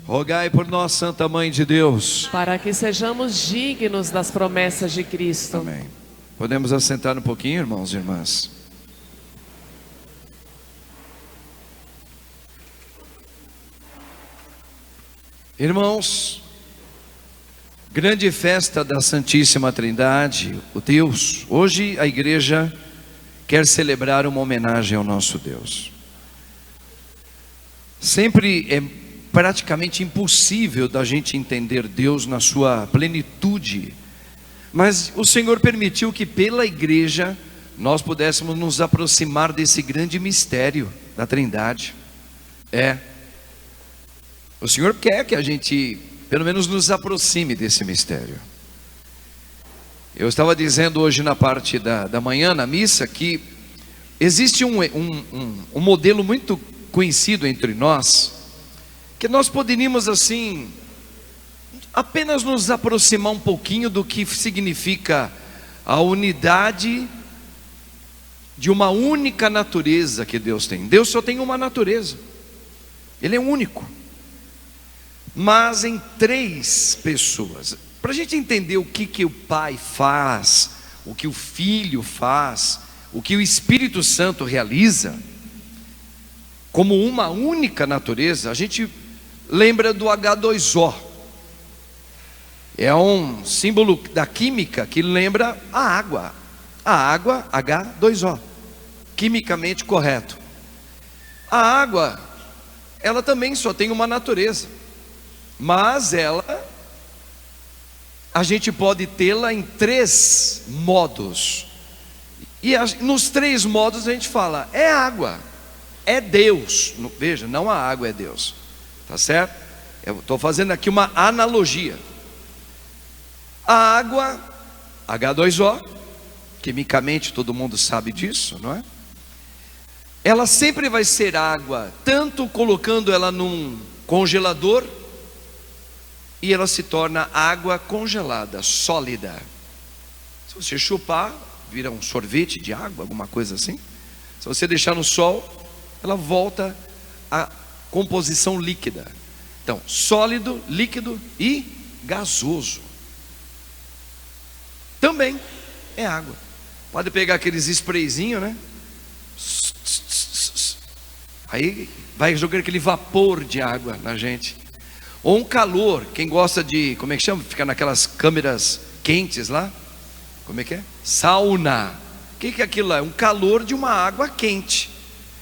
Rogai por nós, Santa Mãe de Deus, para que sejamos dignos das promessas de Cristo. amém. Podemos assentar um pouquinho, irmãos e irmãs. Irmãos, grande festa da Santíssima Trindade, o Deus. Hoje a igreja quer celebrar uma homenagem ao nosso Deus. Sempre é praticamente impossível da gente entender Deus na sua plenitude, mas o Senhor permitiu que pela igreja nós pudéssemos nos aproximar desse grande mistério da Trindade. O Senhor quer que a gente pelo menos nos aproxime desse mistério. Eu estava dizendo hoje na parte da manhã, na missa, que existe um modelo muito conhecido entre nós, que nós poderíamos assim, apenas nos aproximar um pouquinho do que significa a unidade de uma única natureza que Deus tem. Deus só tem uma natureza, Ele é único, mas em três pessoas. Para a gente entender o que o Pai faz, o que o Filho faz, o que o Espírito Santo realiza, como uma única natureza, a gente lembra do H2O. É um símbolo da química que lembra a água. A água, H2O, quimicamente correto. A água, ela também só tem uma natureza, mas a gente pode tê-la em três modos. E nos três modos a gente fala, é água, é Deus. Veja, não a água é Deus, tá certo? Eu estou fazendo aqui uma analogia. A água, H2O, quimicamente todo mundo sabe disso, não é? Ela sempre vai ser água, tanto colocando ela num congelador, e ela se torna água congelada, sólida. Se você chupar, vira um sorvete de água, alguma coisa assim. Se você deixar no sol, ela volta à composição líquida. Então, sólido, líquido e gasoso também é água. Pode pegar aqueles sprayzinhos, né? Aí vai jogar aquele vapor de água na gente. Ou um calor, quem gosta de, como é que chama? Ficar naquelas câmeras quentes lá. Como é que é? Sauna. O que é aquilo lá? É um calor de uma água quente.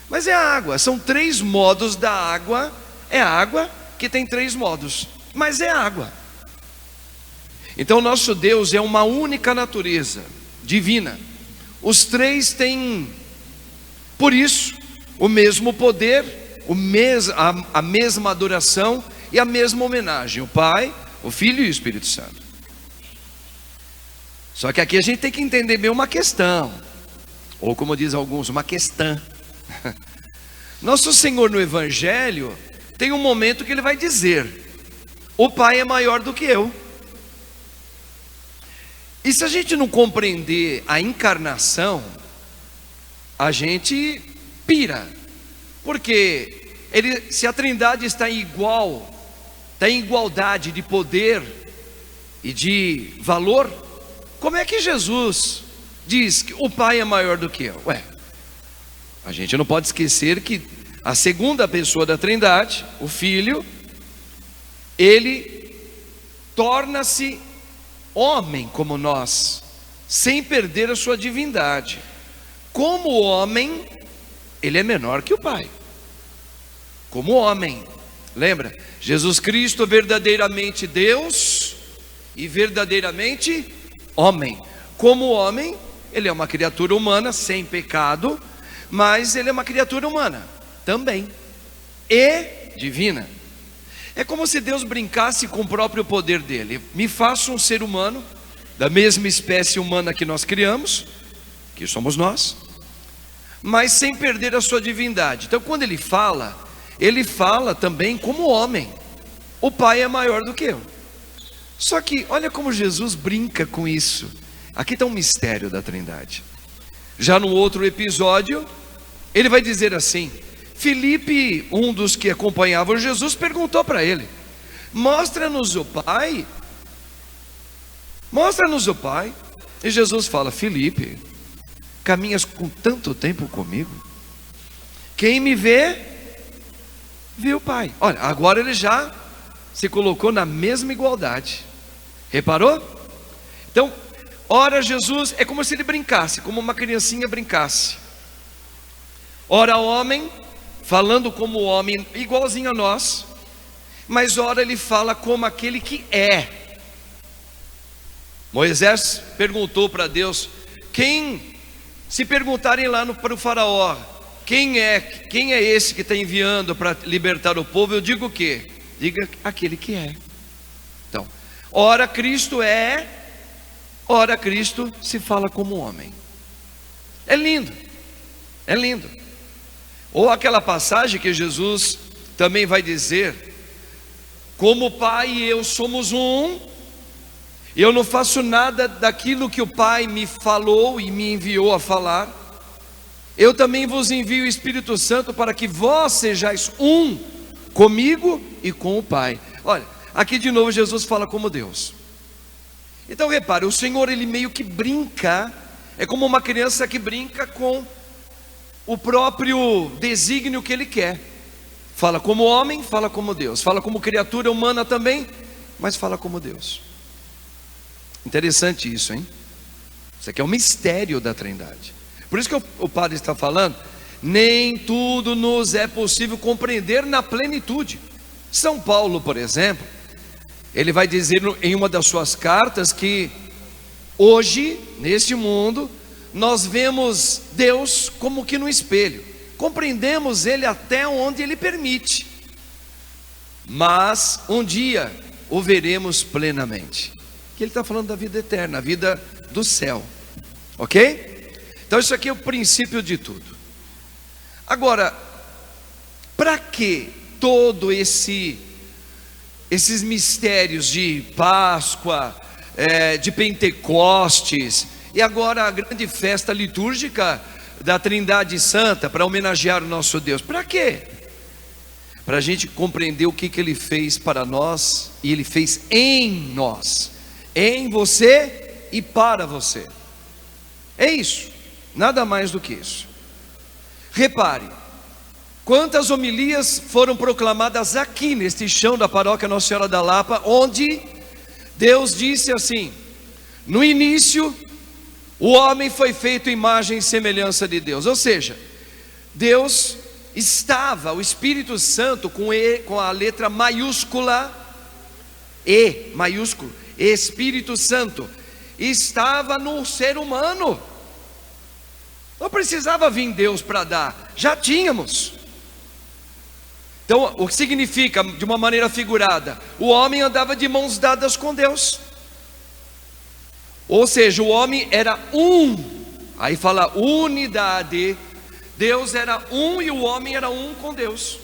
Mas é água, são três modos da água. É água que tem três modos, mas é água. Então nosso Deus é uma única natureza divina. Os três têm, por isso, o mesmo poder, a mesma adoração e a mesma homenagem, o Pai, o Filho e o Espírito Santo. Só que aqui a gente tem que entender bem uma questão, ou como diz alguns, uma questão. Nosso Senhor no Evangelho tem um momento que Ele vai dizer, o Pai é maior do que eu. E se a gente não compreender a encarnação, a gente pira, porque se a Trindade está em igualdade de poder e de valor, como é que Jesus diz que o Pai é maior do que eu? A gente não pode esquecer que a segunda pessoa da Trindade, o Filho, ele torna-se homem como nós, sem perder a sua divindade. Como homem, ele é menor que o Pai. Como homem, lembra? Jesus Cristo verdadeiramente Deus e verdadeiramente homem. Como homem, ele é uma criatura humana sem pecado, mas ele é uma criatura humana também e divina. É como se Deus brincasse com o próprio poder dele. Me faça um ser humano da mesma espécie humana que nós criamos, que somos nós, mas sem perder a sua divindade. Então quando ele fala também como homem. O Pai é maior do que eu. Só que olha como Jesus brinca com isso. Aqui está um mistério da Trindade. Já no outro episódio, ele vai dizer assim: Filipe, um dos que acompanhavam Jesus, perguntou para ele: mostra-nos o Pai. Mostra-nos o Pai. E Jesus fala: Filipe, caminhas com tanto tempo comigo, quem me vê, viu o Pai. Olha, agora ele já se colocou na mesma igualdade. Reparou? Então, ora Jesus é como se ele brincasse, como uma criancinha brincasse. Ora homem, falando como homem, igualzinho a nós, mas ora ele fala como aquele que é. Moisés perguntou para Deus: se perguntarem lá para o faraó, quem é esse que está enviando para libertar o povo? Eu digo o quê? Diga aquele que é. Então, ora Cristo é, ora Cristo se fala como homem. É lindo, é lindo. Ou aquela passagem que Jesus também vai dizer: como o Pai e eu somos um, eu não faço nada daquilo que o Pai me falou e me enviou a falar, eu também vos envio o Espírito Santo para que vós sejais um comigo e com o Pai. Olha, aqui de novo Jesus fala como Deus. Então repare, o Senhor ele meio que brinca, é como uma criança que brinca com o próprio desígnio que ele quer. Fala como homem, fala como Deus, fala como criatura humana também, mas fala como Deus. Interessante isso, hein? Isso aqui é um mistério da Trindade. Por isso que o padre está falando: nem tudo nos é possível compreender na plenitude. São Paulo, por exemplo, ele vai dizer em uma das suas cartas que hoje, neste mundo, nós vemos Deus como que no espelho, compreendemos Ele até onde Ele permite, mas um dia o veremos plenamente. Que ele está falando da vida eterna, a vida do céu, ok? Então isso aqui é o princípio de tudo. Agora, para que todo esses mistérios de Páscoa, de Pentecostes, e agora a grande festa litúrgica da Trindade Santa, para homenagear o nosso Deus? Para quê? Para a gente compreender o que Ele fez para nós, e Ele fez em nós, em você e para você. É isso, nada mais do que isso. Repare, quantas homilias foram proclamadas aqui neste chão da paróquia Nossa Senhora da Lapa, onde Deus disse assim: no início o homem foi feito imagem e semelhança de Deus. Ou seja, Deus estava, o Espírito Santo com a letra maiúscula, E maiúsculo, Espírito Santo, estava no ser humano. Não precisava vir Deus para dar, já tínhamos. Então, o que significa, de uma maneira figurada, o homem andava de mãos dadas com Deus. Ou seja, o homem era um. Aí fala unidade. Deus era um e o homem era um com Deus.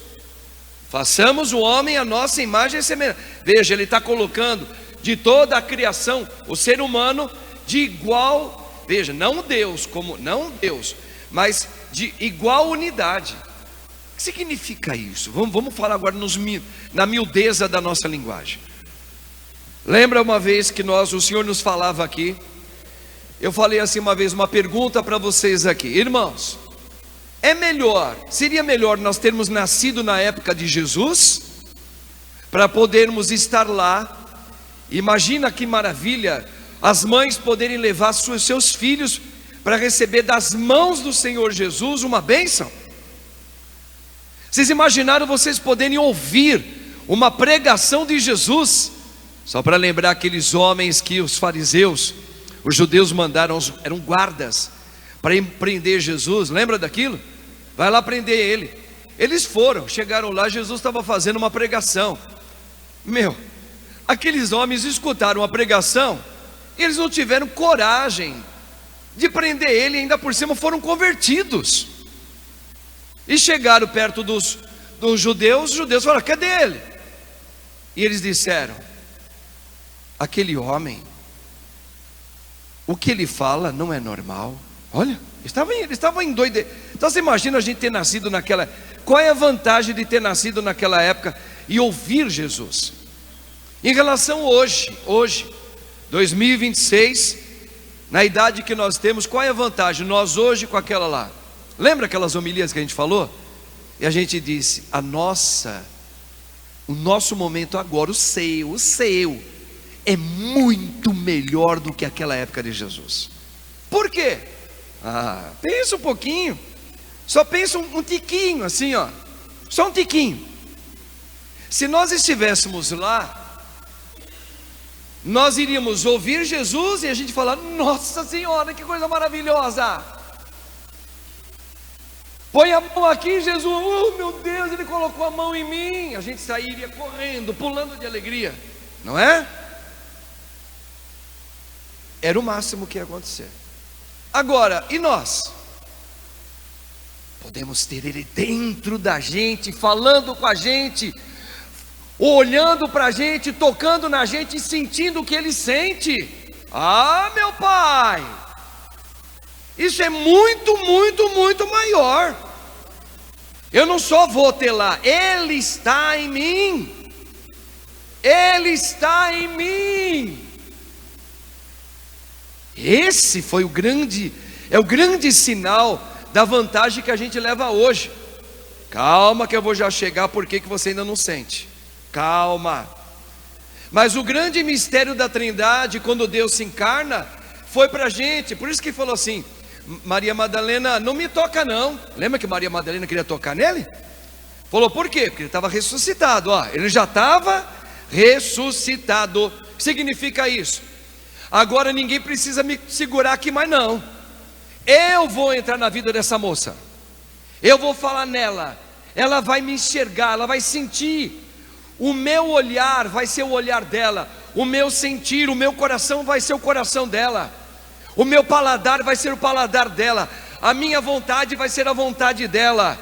Façamos o homem a nossa imagem e semelhança. Veja, ele está colocando de toda a criação o ser humano de igual, veja, não Deus, mas de igual unidade. O que significa isso? Vamos falar agora na miudeza da nossa linguagem. Lembra uma vez que o Senhor nos falava aqui? Eu falei assim uma vez, uma pergunta para vocês aqui: irmãos, seria melhor nós termos nascido na época de Jesus, para podermos estar lá? Imagina que maravilha, as mães poderem levar seus filhos para receber das mãos do Senhor Jesus uma bênção. Vocês imaginaram vocês poderem ouvir uma pregação de Jesus? Só para lembrar aqueles homens que os fariseus, os judeus mandaram, eram guardas para prender Jesus, lembra daquilo? Vai lá prender ele. Eles foram, chegaram lá, Jesus estava fazendo uma pregação. Aqueles homens escutaram a pregação, e eles não tiveram coragem de prender ele, ainda por cima foram convertidos. E chegaram perto dos judeus, os judeus falaram: cadê ele? E eles disseram: aquele homem, o que ele fala não é normal. Olha, eles estavam endoidados. Então você imagina a gente ter nascido naquela. Qual é a vantagem de ter nascido naquela época e ouvir Jesus? Em relação hoje, 2026, na idade que nós temos, qual é a vantagem? Nós hoje com aquela lá. Lembra aquelas homilias que a gente falou? E a gente disse, o nosso momento agora, o seu, é muito melhor do que aquela época de Jesus. Por quê? Pensa um pouquinho. Só pensa um tiquinho assim, ó. Só um tiquinho. Se nós estivéssemos lá, nós iríamos ouvir Jesus e a gente falar, nossa Senhora, que coisa maravilhosa. Põe a mão aqui, Jesus, oh meu Deus, Ele colocou a mão em mim. A gente sairia correndo, pulando de alegria, não é? Era o máximo que ia acontecer. Agora, e nós? Podemos ter Ele dentro da gente, falando com a gente, olhando para a gente, tocando na gente e sentindo o que Ele sente. Meu Pai, isso é muito, muito, muito maior. Eu não só vou ter lá, Ele está em mim. Ele está em mim. Esse foi o grande sinal da vantagem que a gente leva hoje. Calma que eu vou já chegar, porque que você ainda não sente. Calma. Mas o grande mistério da Trindade, quando Deus se encarna, foi para a gente. Por isso que falou assim, Maria Madalena, não me toca não. Lembra que Maria Madalena queria tocar nele? Falou, por quê? Porque ele estava ressuscitado. Ele já estava ressuscitado. O que significa isso? Agora ninguém precisa me segurar aqui mais não. Eu vou entrar na vida dessa moça. Eu vou falar nela. Ela vai me enxergar, ela vai sentir. O meu olhar vai ser o olhar dela. O meu sentir, o meu coração vai ser o coração dela. O meu paladar vai ser o paladar dela. A minha vontade vai ser a vontade dela.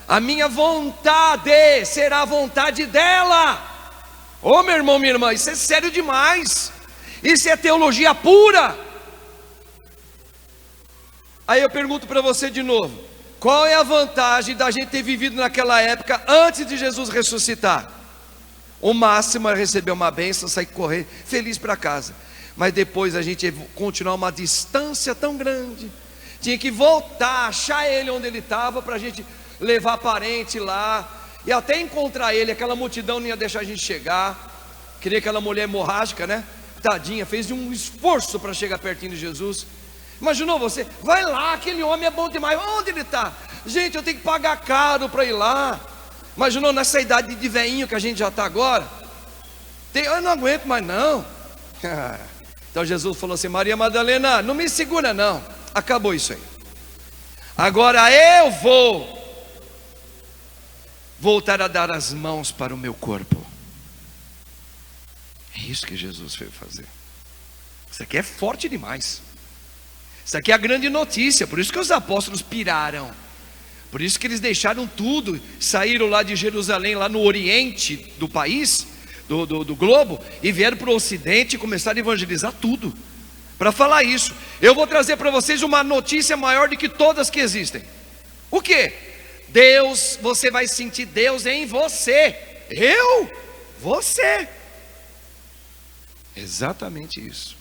A minha vontade será a vontade dela. Ô meu irmão, minha irmã, isso é sério demais. Isso é teologia pura. Aí eu pergunto para você de novo, qual é a vantagem da gente ter vivido naquela época antes de Jesus ressuscitar? O máximo é receber uma bênção, sair correr feliz para casa. Mas depois a gente ia continuar uma distância tão grande. Tinha que voltar, achar Ele onde Ele estava, para a gente levar parente lá. E até encontrar Ele, aquela multidão não ia deixar a gente chegar. Queria aquela mulher hemorrágica, né? Tadinha, fez um esforço para chegar pertinho de Jesus. Imaginou você? Vai lá, aquele homem é bom demais. Onde ele está? Gente, eu tenho que pagar caro para ir lá. Imaginou nessa idade de velhinho que a gente já está agora? Eu não aguento mais não. Então Jesus falou assim, Maria Madalena, não me segura não. Acabou isso aí. Agora eu vou voltar a dar as mãos para o meu corpo. É isso que Jesus veio fazer. Isso aqui é forte demais. Isso aqui é a grande notícia. Por isso que os apóstolos piraram. Por isso que eles deixaram tudo. Saíram lá de Jerusalém, lá no oriente do país, do globo, e vieram para o ocidente e começaram a evangelizar tudo. Para falar isso, eu vou trazer para vocês uma notícia maior do que todas que existem. O que? Deus, você vai sentir Deus em você. Eu? Você. Exatamente isso.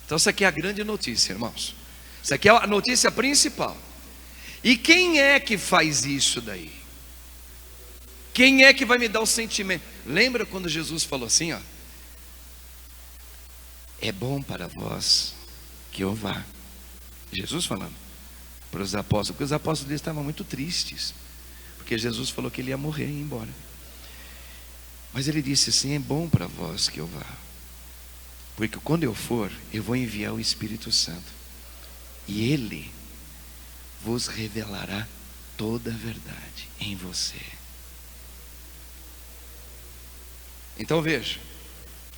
Então isso aqui é a grande notícia, irmãos. Isso aqui é a notícia principal. E quem é que faz isso daí? Quem é que vai me dar o sentimento? Lembra quando Jesus falou assim, ó? É bom para vós que eu vá. Jesus falando para os apóstolos, porque os apóstolos deles estavam muito tristes, porque Jesus falou que ele ia morrer e ir embora. Mas ele disse assim, é bom para vós que eu vá, porque quando eu for, eu vou enviar o Espírito Santo, e Ele vos revelará toda a verdade em você. Então veja,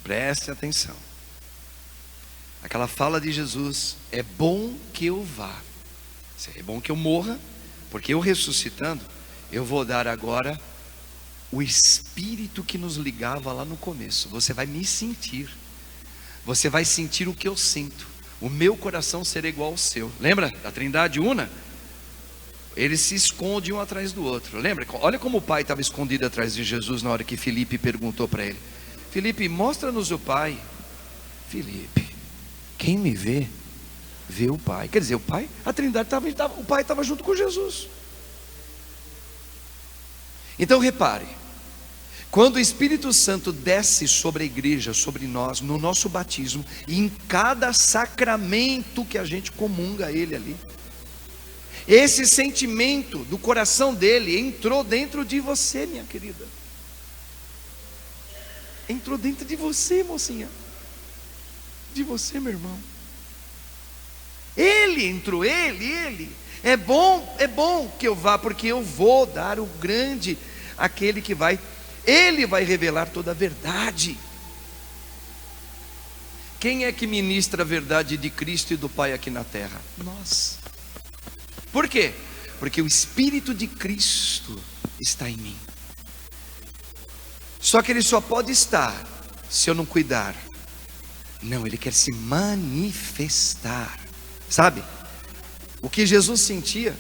preste atenção. Aquela fala de Jesus, é bom que eu vá, é bom que eu morra, porque eu ressuscitando, eu vou dar agora o Espírito que nos ligava lá no começo. Você vai me sentir. Você vai sentir o que eu sinto. O meu coração será igual ao seu. Lembra da Trindade Una? Eles se escondem um atrás do outro. Lembra? Olha como o Pai estava escondido atrás de Jesus na hora que Filipe perguntou para ele. Felipe, mostra-nos o Pai. Felipe, quem me vê, vê o Pai. Quer dizer, o Pai, a Trindade o Pai estava junto com Jesus. Então repare, quando o Espírito Santo desce sobre a igreja, sobre nós, no nosso batismo, e em cada sacramento que a gente comunga ele ali, esse sentimento do coração dele entrou dentro de você, minha querida. Entrou dentro de você, mocinha. De você, meu irmão. Ele entrou, ele. É bom que eu vá, porque eu vou dar o grande, aquele que vai, ele vai revelar toda a verdade. Quem é que ministra a verdade de Cristo e do Pai aqui na terra? Nós. Por quê? Porque o Espírito de Cristo está em mim. Só que ele só pode estar se eu não cuidar. Não, ele quer se manifestar. Sabe? O que Jesus sentia,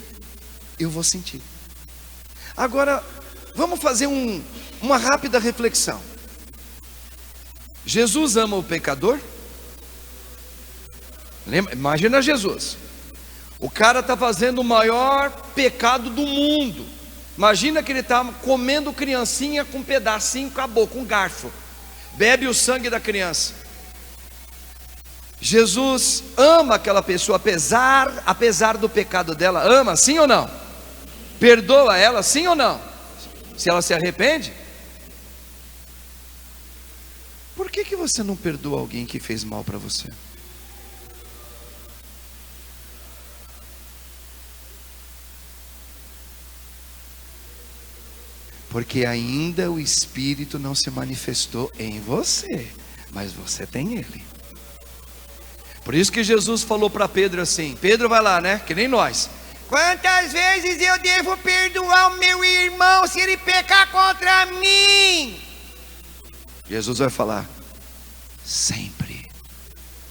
eu vou sentir. Agora, vamos fazer uma rápida reflexão. Jesus ama o pecador? Lembra? Imagina Jesus. O cara está fazendo o maior pecado do mundo. Imagina que ele está comendo criancinha com um pedacinho, acabou, com um garfo. Bebe o sangue da criança. Jesus ama aquela pessoa, apesar do pecado dela. Ama, sim ou não? Perdoa ela, sim ou não? Se ela se arrepende. Por que você não perdoa alguém que fez mal para você? Porque ainda o Espírito não se manifestou em você, mas você tem ele. Por isso que Jesus falou para Pedro assim, Pedro vai lá, né, que nem nós. Quantas vezes eu devo perdoar o meu irmão se ele pecar contra mim? Jesus vai falar, sempre.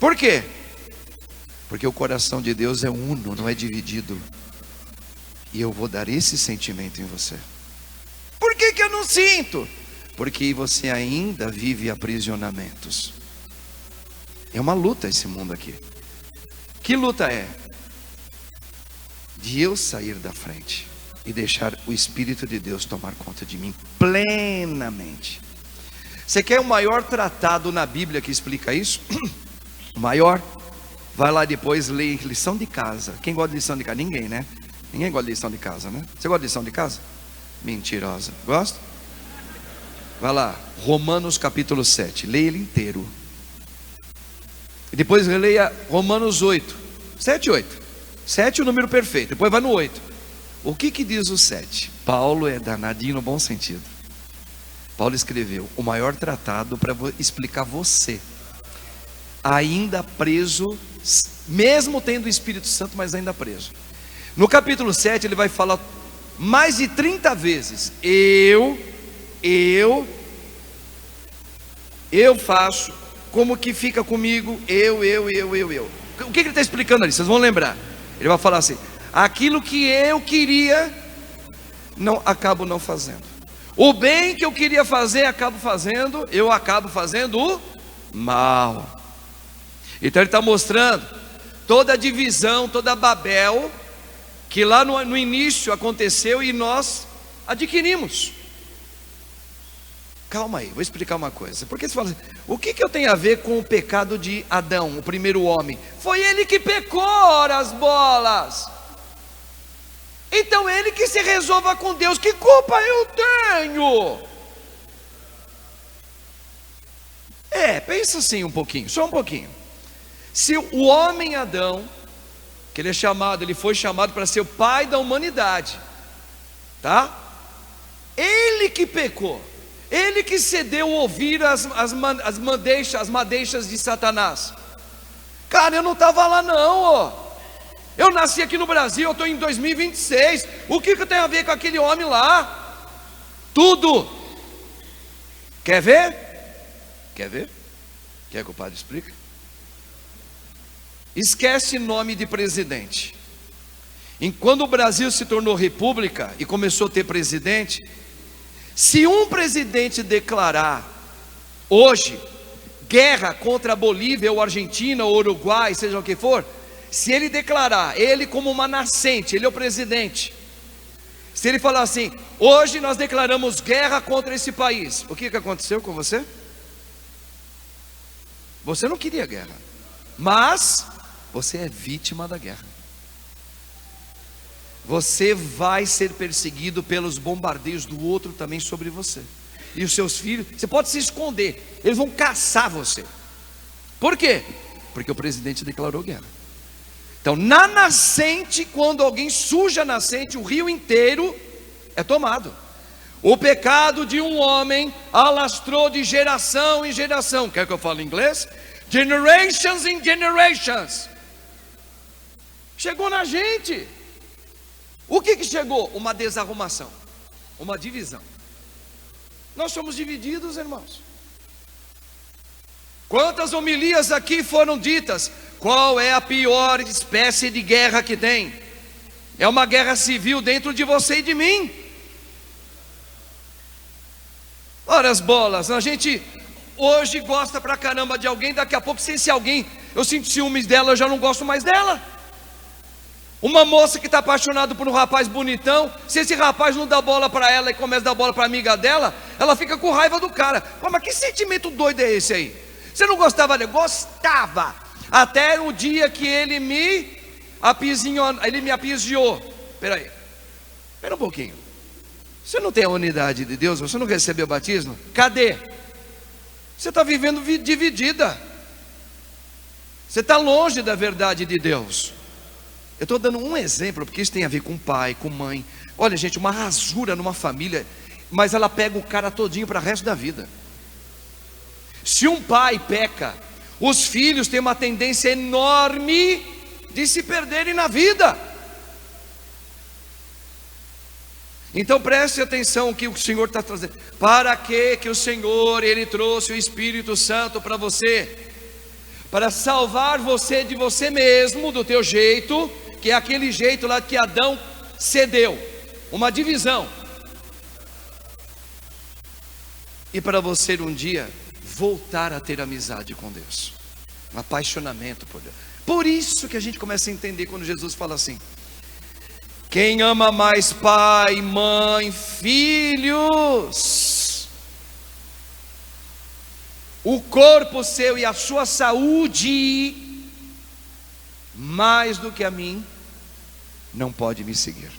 Por quê? Porque o coração de Deus é uno, não é dividido. E eu vou dar esse sentimento em você. Por que eu não sinto? Porque você ainda vive aprisionamentos. É uma luta esse mundo aqui. Que luta é? De eu sair da frente e deixar o Espírito de Deus tomar conta de mim plenamente. Você quer o maior tratado na Bíblia que explica isso? O maior? Vai lá depois, lê lição de casa. Quem gosta de lição de casa? Ninguém, né? Ninguém gosta de lição de casa, né? Você gosta de lição de casa? Mentirosa. Gosta? Vai lá, Romanos capítulo 7. Leia ele inteiro. E depois releia Romanos 8. 7 e 8. 7 é o número perfeito. Depois vai no 8. O que diz o 7? Paulo é danadinho no bom sentido. Paulo escreveu o maior tratado para explicar você. Ainda preso, mesmo tendo o Espírito Santo, mas ainda preso. No capítulo 7 ele vai falar mais de 30 vezes. Eu faço, como que fica comigo, eu. O que ele está explicando ali? Vocês vão lembrar. Ele vai falar assim, aquilo que eu queria, acabo não fazendo. O bem que eu queria fazer, eu acabo fazendo o mal. Então ele está mostrando toda a divisão, toda a Babel, que lá no início aconteceu e nós adquirimos. Calma aí, vou explicar uma coisa. Porque você fala assim, o que eu tenho a ver com o pecado de Adão, o primeiro homem? Foi ele que pecou, ora as bolas. Então ele que se resolva com Deus. Que culpa eu tenho? Pensa assim um pouquinho, só um pouquinho. Se o homem Adão, que ele foi chamado para ser o pai da humanidade, tá? Ele que pecou. Ele que cedeu ouvir as madeixas de Satanás. Cara, eu não estava lá não, ó. Eu nasci aqui no Brasil, eu estou em 2026. O que eu tenho a ver com aquele homem lá? Tudo. Quer ver? Quer que o padre explique? Esquece nome de presidente. Quando o Brasil se tornou república e começou a ter presidente, se um presidente declarar hoje, guerra contra a Bolívia, ou Argentina, ou Uruguai, seja o que for, se ele declarar, ele como uma nascente, ele é o presidente, se ele falar assim, hoje nós declaramos guerra contra esse país, o que aconteceu com você? Você não queria guerra, mas você é vítima da guerra. Você vai ser perseguido pelos bombardeios do outro também sobre você. E os seus filhos, você pode se esconder, eles vão caçar você. Por quê? Porque o presidente declarou guerra. Então, na nascente, quando alguém suja a nascente, o rio inteiro é tomado. O pecado de um homem alastrou de geração em geração. Quer que eu fale em inglês? Generations in generations. Chegou na gente. O que chegou? Uma desarrumação, uma divisão. Nós somos divididos, irmãos. Quantas homilias aqui foram ditas? Qual é a pior espécie de guerra que tem? É uma guerra civil dentro de você e de mim. Ora as bolas, a gente hoje gosta pra caramba de alguém, daqui a pouco se esse alguém, eu sinto ciúmes dela, eu já não gosto mais dela. Uma moça que está apaixonada por um rapaz bonitão, se esse rapaz não dá bola para ela e começa a dar bola para a amiga dela, ela fica com raiva do cara. Pô, mas que sentimento doido é esse aí? Você não gostava dele? Gostava, até o dia que ele me apiziou. Espera um pouquinho. Você não tem a unidade de Deus? Você não recebeu o batismo? Cadê? Você está vivendo dividida. Você está longe da verdade de Deus. Eu estou dando um exemplo, porque isso tem a ver com pai, com mãe. Olha, gente, uma rasura numa família, mas ela pega o cara todinho para o resto da vida. Se um pai peca, os filhos têm uma tendência enorme de se perderem na vida. Então preste atenção no que o Senhor está trazendo. Para que o Senhor, Ele trouxe o Espírito Santo para você? Para salvar você de você mesmo, do teu jeito, que é aquele jeito lá que Adão cedeu, uma divisão. E para você um dia voltar a ter amizade com Deus, um apaixonamento por Deus. Por isso que a gente começa a entender quando Jesus fala assim: quem ama mais pai, mãe, filhos, o corpo seu e a sua saúde, mais do que a mim, não pode me seguir.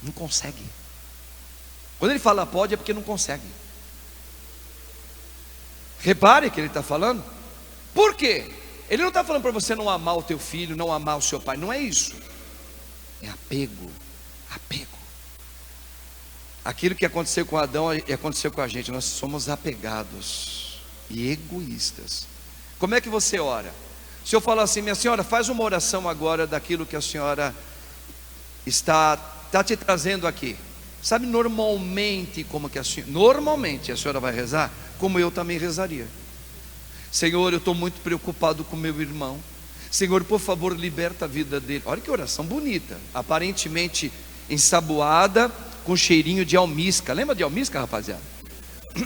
Não consegue. Quando ele fala pode, é porque não consegue. Repare que ele está falando. Por quê? Ele não está falando para você não amar o teu filho, não amar o seu pai. Não é isso. É apego. Apego. Aquilo que aconteceu com Adão e aconteceu com a gente. Nós somos apegados e egoístas. Como é que você ora? Se eu falar assim: minha senhora, faz uma oração agora daquilo que a senhora está te trazendo aqui. Sabe normalmente como que a senhora vai rezar? Como eu também rezaria. Senhor, eu estou muito preocupado com meu irmão. Senhor, por favor, liberta a vida dele. Olha que oração bonita, aparentemente ensaboada, com cheirinho de almíscar. Lembra de almíscar, rapaziada?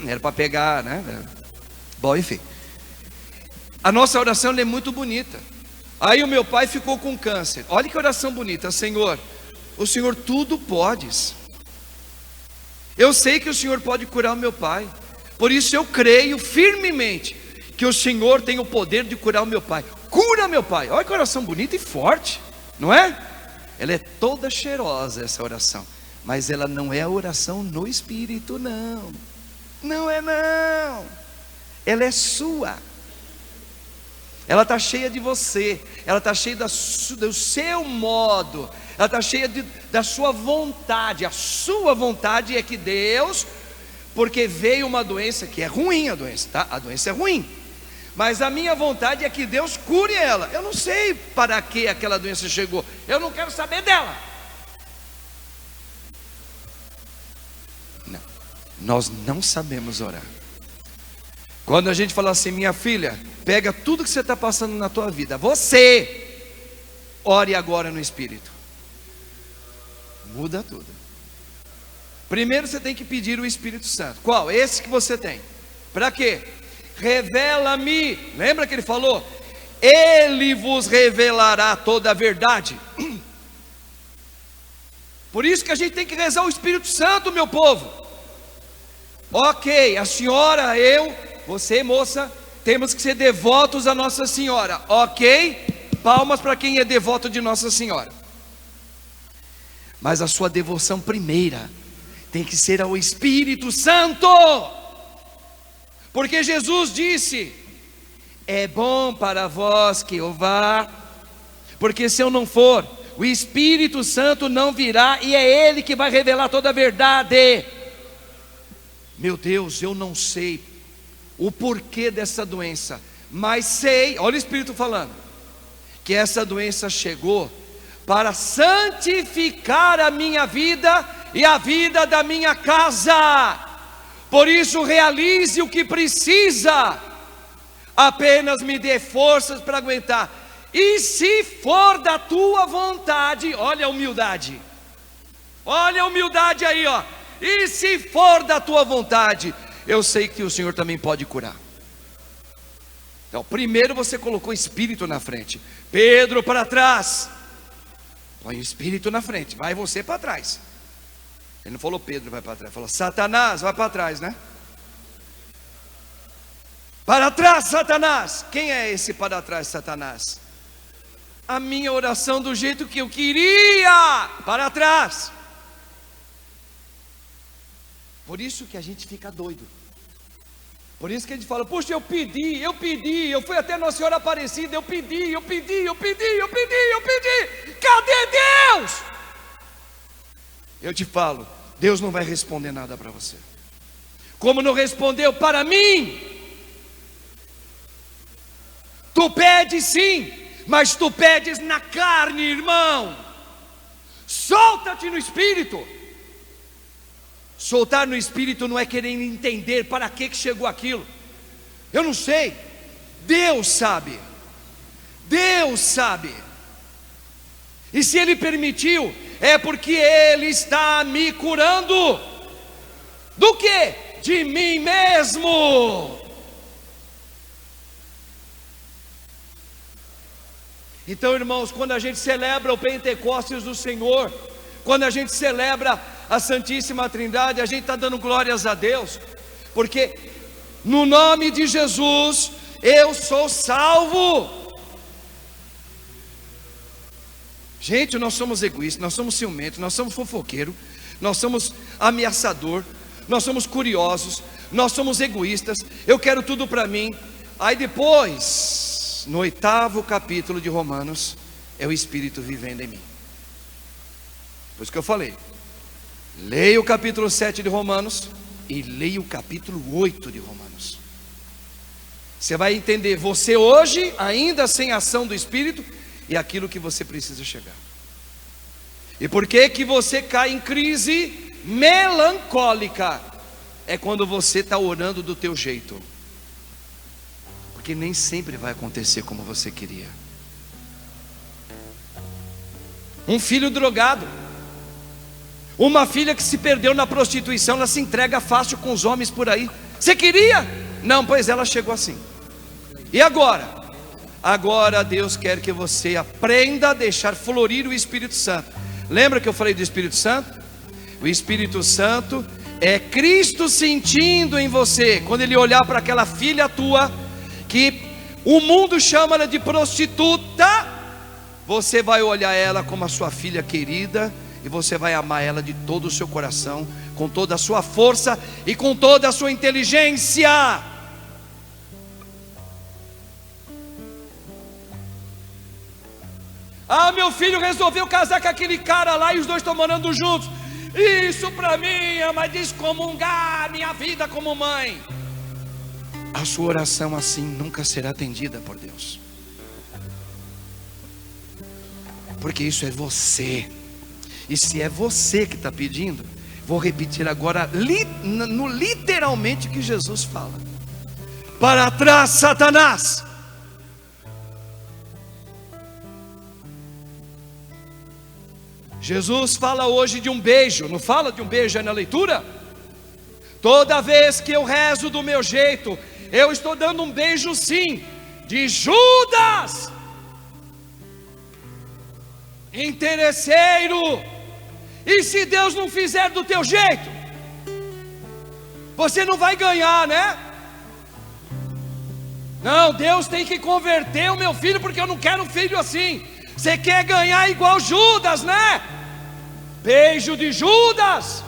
Era para pegar, né? Bom, enfim, a nossa oração é muito bonita. Aí o meu pai ficou com câncer. Olha que oração bonita. Senhor, o Senhor tudo podes. Eu sei que o Senhor pode curar o meu pai. Por isso eu creio firmemente que o Senhor tem o poder de curar o meu pai. Cura meu pai. Olha que oração bonita e forte, não é? Ela é toda cheirosa, essa oração, mas ela não é a oração no Espírito, não. Não é não. Ela é sua. Ela está cheia de você. Ela está cheia do seu modo. Ela está cheia da sua vontade. A sua vontade é que Deus, porque veio uma doença que é ruim, a doença, tá? A doença é ruim, mas a minha vontade é que Deus cure ela. Eu não sei para que aquela doença chegou. Eu não quero saber dela. Não, nós não sabemos orar. Quando a gente fala assim: minha filha, pega tudo que você está passando na tua vida, você ore agora no Espírito. Muda tudo. Primeiro você tem que pedir o Espírito Santo. Qual? Esse que você tem. Para quê? revela-me. Lembra que ele falou? Ele vos revelará toda a verdade. Por isso que a gente tem que rezar o Espírito Santo, meu povo. Ok, a senhora, eu, você, moça, temos que ser devotos a Nossa Senhora. Ok, palmas para quem é devoto de Nossa Senhora. Mas a sua devoção primeira tem que ser ao Espírito Santo. Porque Jesus disse: é bom para vós que eu vá, porque se eu não for, o Espírito Santo não virá, e é Ele que vai revelar toda a verdade. Meu Deus, eu não sei o porquê dessa doença, mas sei, olha o Espírito falando, que essa doença chegou para santificar a minha vida e a vida da minha casa. Por isso realize o que precisa, apenas me dê forças para aguentar. E se for da tua vontade, olha a humildade aí, ó. E se for da tua vontade, eu sei que o Senhor também pode curar. Então, primeiro você colocou o Espírito na frente. Pedro para trás, põe o Espírito na frente, vai você para trás. Ele não falou Pedro vai para trás, falou Satanás vai para trás, né? Para trás, Satanás. Quem é esse para trás, Satanás? A minha oração do jeito que eu queria, para trás. Por isso que a gente fica doido. Por isso que a gente fala: puxa, eu pedi, eu fui até Nossa Senhora Aparecida, eu pedi. Cadê Deus? Eu te falo, Deus não vai responder nada para você. Como não respondeu para mim? Tu pedes sim, mas tu pedes na carne, irmão. Solta-te no Espírito. Soltar no Espírito não é querer entender para que chegou aquilo. Eu não sei, Deus sabe. Deus sabe. E se Ele permitiu, é porque Ele está me curando. Do que? De mim mesmo. Então, irmãos, quando a gente celebra o Pentecostes do Senhor, quando a gente celebra a Santíssima Trindade, a gente está dando glórias a Deus, porque no nome de Jesus eu sou salvo. Gente, nós somos egoístas, nós somos ciumentos, nós somos fofoqueiros, nós somos ameaçador, nós somos curiosos, nós somos egoístas. Eu quero tudo para mim. Aí depois, no 8º capítulo de Romanos, é o Espírito vivendo em mim. Por isso que eu falei, leia o capítulo 7 de Romanos e leia o capítulo 8 de Romanos. Você vai entender, você hoje, ainda sem ação do Espírito, e aquilo que você precisa chegar. E por que que você cai em crise melancólica? É quando você está orando do teu jeito, porque nem sempre vai acontecer como você queria. Um filho drogado, uma filha que se perdeu na prostituição, ela se entrega fácil com os homens por aí. Você queria? Não, pois ela chegou assim. E agora? Agora Deus quer que você aprenda a deixar florir o Espírito Santo. Lembra que eu falei do Espírito Santo? O Espírito Santo é Cristo sentindo em você. Quando Ele olhar para aquela filha tua, que o mundo chama ela de prostituta, você vai olhar ela como a sua filha querida, e você vai amar ela de todo o seu coração, com toda a sua força e com toda a sua inteligência. Ah, meu filho resolveu casar com aquele cara lá e os dois estão morando juntos. Isso para mim é mais descomungar minha vida como mãe. A sua oração assim nunca será atendida por Deus, porque isso é você. E se é você que está pedindo, vou repetir agora no literalmente que Jesus fala: para trás, Satanás. Jesus fala hoje de um beijo, não fala de um beijo aí na leitura? Toda vez que eu rezo do meu jeito, eu estou dando um beijo sim, de Judas, interesseiro. E se Deus não fizer do teu jeito, você não vai ganhar, né? Não, Deus tem que converter o meu filho, porque eu não quero um filho assim. Você quer ganhar igual Judas, né? Beijo de Judas.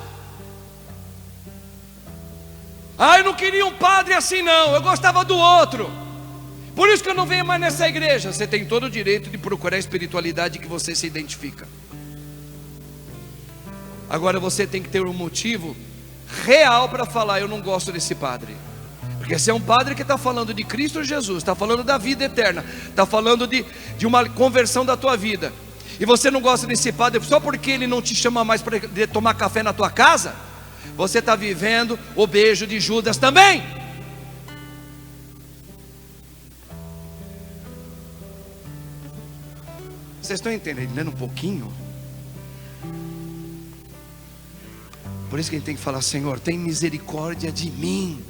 Ah, eu não queria um padre assim não, eu gostava do outro. Por isso que eu não venho mais nessa igreja. Você tem todo o direito de procurar a espiritualidade que você se identifica. Agora você tem que ter um motivo real para falar: eu não gosto desse padre. Porque se é um padre que está falando de Cristo Jesus, está falando da vida eterna, está falando de uma conversão da tua vida, e você não gosta desse padre só porque ele não te chama mais para tomar café na tua casa, você está vivendo o beijo de Judas também. Vocês estão entendendo um pouquinho? Por isso que a gente tem que falar: Senhor, tem misericórdia de mim.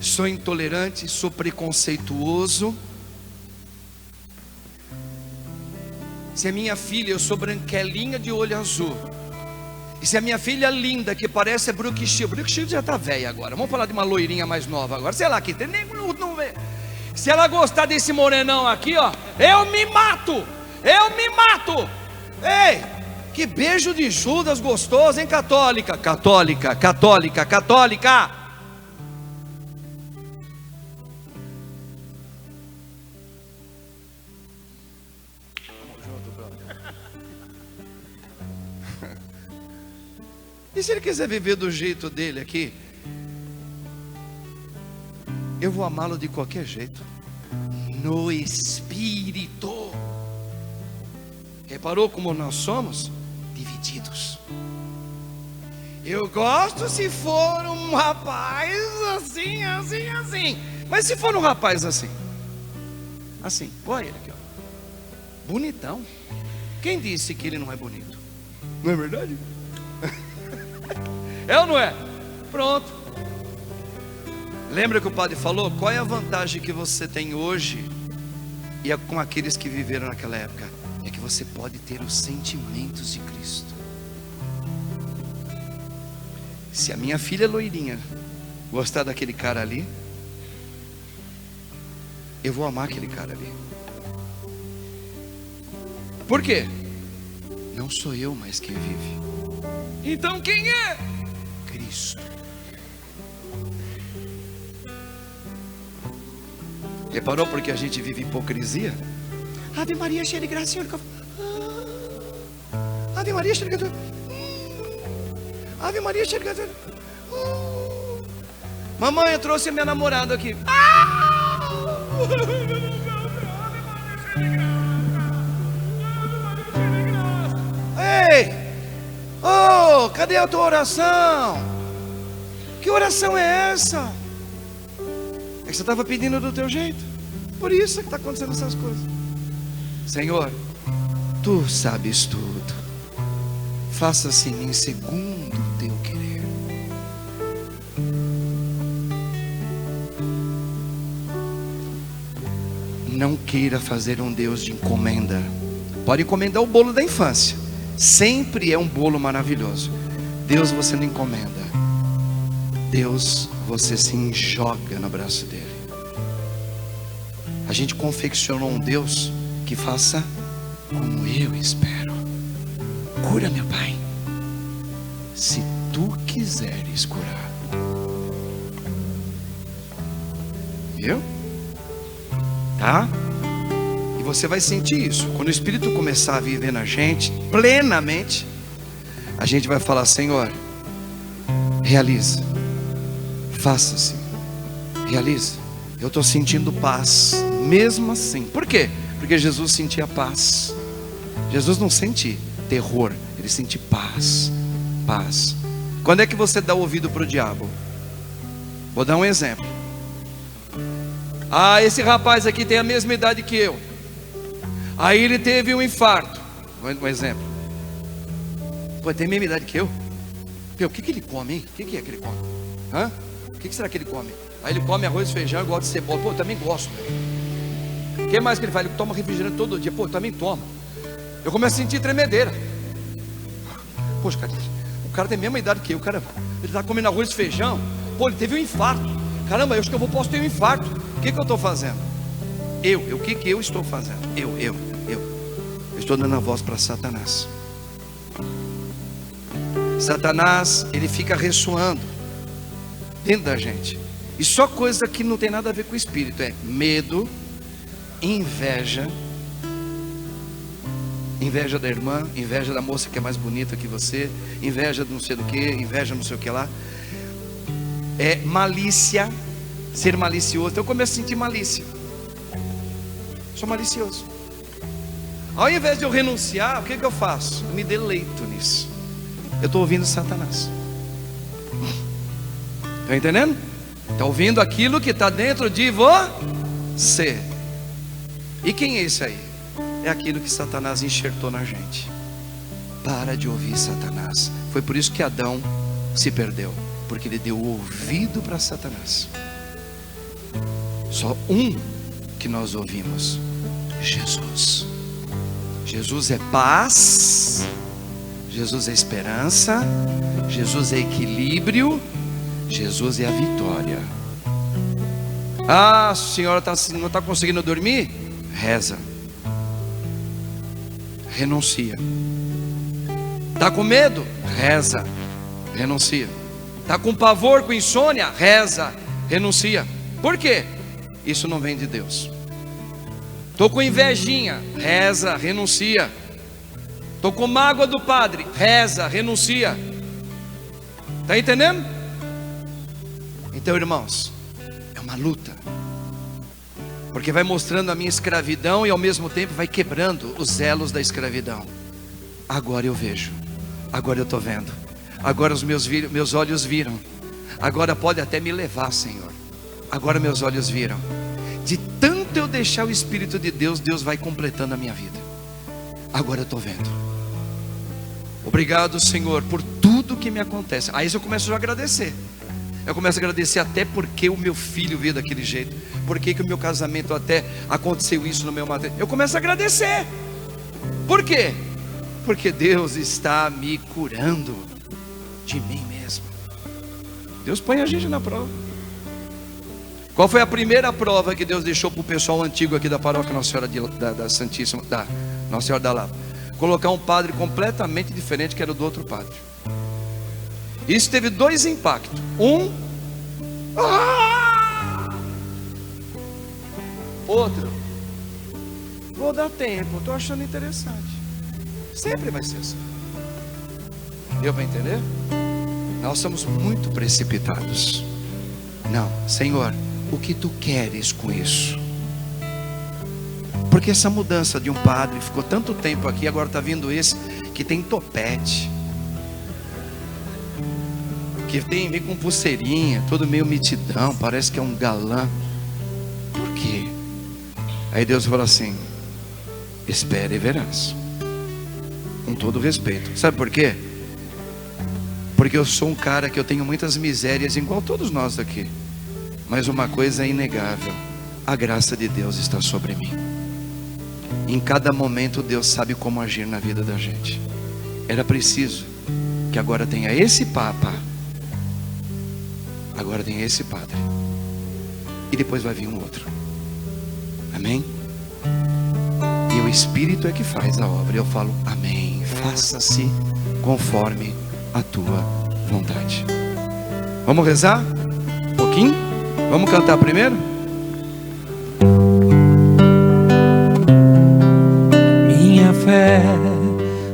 Sou intolerante, sou preconceituoso. Se a minha filha, eu sou branquelinha de olho azul, e se a minha filha é linda, que parece a Brooke Shields já está velha agora, vamos falar de uma loirinha mais nova agora, sei lá, que tem nem não vê. Se ela gostar desse morenão aqui, ó, eu me mato. Ei, que beijo de Judas gostoso, hein, católica. E se ele quiser viver do jeito dele aqui, eu vou amá-lo de qualquer jeito, no espírito. Reparou como nós somos divididos? Eu gosto se for um rapaz assim. Mas se for um rapaz assim, olha ele aqui, ó, bonitão. Quem disse que ele não é bonito? Não é verdade? É ou não é? Pronto. Lembra que o padre falou? Qual é a vantagem que você tem hoje e com aqueles que viveram naquela época? É que você pode ter os sentimentos de Cristo. Se a minha filha loirinha gostar daquele cara ali, eu vou amar aquele cara ali. Por quê? Não sou eu mais quem vive. Então quem é? Cristo. Reparou porque a gente vive hipocrisia? Ave Maria, cheia de graça, Senhor. Ave Maria, cheia de graça. Ave Maria, cheia de graça. Mamãe, eu trouxe minha namorada aqui. Ei! Oh, cadê a tua oração? Que oração é essa? É que você estava pedindo do teu jeito. Por isso é que está acontecendo essas coisas. Senhor, Tu sabes tudo. Faça-se em mim segundo o Teu querer. Não queira fazer um Deus de encomenda. Pode encomendar o bolo da infância. Sempre é um bolo maravilhoso. Deus você não encomenda. Deus você se enjoga no braço dele. A gente confeccionou um Deus que faça como eu espero. Cura, meu Pai, se Tu quiseres curar. Viu? Tá? E você vai sentir isso. Quando o Espírito começar a viver na gente plenamente, a gente vai falar: Senhor, realiza, faça-se, realiza. Eu estou sentindo paz, mesmo assim. Por quê? Porque Jesus sentia paz. Jesus não sente terror, ele sente paz. Paz. Quando é que você dá ouvido para o diabo? Vou dar um exemplo. Ah, esse rapaz aqui tem a mesma idade que eu. Aí ele teve um infarto. Um exemplo. Pô, tem a mesma idade que eu? O que ele come, hein? O que é que ele come? Hã? O que será que ele come? Aí ele come arroz e feijão, gosta de cebola. Pô, eu também gosto, velho. O que mais que ele faz? Ele toma refrigerante todo dia. Pô, eu também tomo. Eu começo a sentir tremedeira. Poxa, cara, o cara tem a mesma idade que eu, caramba. Ele tá comendo arroz e feijão. Pô, ele teve um infarto. Caramba, eu acho que eu posso ter um infarto. O que eu estou fazendo? O que eu estou fazendo? Eu estou dando a voz para Satanás. Satanás, ele fica ressoando dentro da gente. E só coisa que não tem nada a ver com o espírito. É medo, inveja. Inveja da irmã, inveja da moça que é mais bonita que você, inveja de não sei do que, inveja não sei o que lá. É malícia, ser malicioso. Então eu começo a sentir malícia. Sou malicioso. Ao invés de eu renunciar, o que eu faço? Eu me deleito nisso. Eu estou ouvindo Satanás. Está entendendo? Está ouvindo aquilo que está dentro de você. E quem é esse aí? É aquilo que Satanás enxertou na gente. Para de ouvir Satanás. Foi por isso que Adão se perdeu, porque ele deu ouvido para Satanás. Só um que nós ouvimos: Jesus. Jesus é paz, Jesus é esperança, Jesus é equilíbrio, Jesus é a vitória. Ah, a senhora não está conseguindo dormir? Reza. Renuncia. Está com medo? Reza. Renuncia. Está com pavor, com insônia? Reza. Renuncia. Por quê? Isso não vem de Deus. Estou com invejinha? Reza. Renuncia. Estou com mágoa do padre? Reza. Renuncia. Está entendendo? Então, irmãos, é uma luta. Porque vai mostrando a minha escravidão e ao mesmo tempo vai quebrando os elos da escravidão. Agora eu vejo. Agora eu estou vendo. Agora os meus olhos viram. Agora pode até me levar, Senhor. Agora meus olhos viram. De tanto eu deixar o Espírito de Deus, Deus vai completando a minha vida. Agora eu estou vendo. Obrigado, Senhor, por tudo que me acontece. Aí eu começo a agradecer. Eu começo a agradecer até porque o meu filho veio daquele jeito. Por que o meu casamento até aconteceu isso no meu matrimônio. Eu começo a agradecer. Por quê? Porque Deus está me curando de mim mesmo. Deus põe a gente na prova. Qual foi a primeira prova que Deus deixou para o pessoal antigo aqui da paróquia Nossa Senhora da Santíssima, da Nossa Senhora da Lapa? Colocar um padre completamente diferente que era do outro padre. Isso teve dois impactos. Outro, vou dar tempo, estou achando interessante. Sempre vai ser assim. Deu para entender? Nós somos muito precipitados. Não, Senhor, o que tu queres com isso? Porque essa mudança de um padre ficou tanto tempo aqui, agora está vindo esse que tem topete, que vem com pulseirinha, todo meio mitidão, parece que é um galã. Por quê? Aí Deus fala assim: espere e verás. Com todo respeito. Sabe por quê? Porque eu sou um cara que eu tenho muitas misérias, igual todos nós aqui. Mas uma coisa é inegável: a graça de Deus está sobre mim. Em cada momento Deus sabe como agir na vida da gente. Era preciso que agora tenha esse papa, agora tem esse padre, e depois vai vir um outro. Amém? E o Espírito é que faz a obra. Eu falo amém, faça-se conforme a tua vontade. Vamos rezar um pouquinho? Vamos cantar primeiro? Minha fé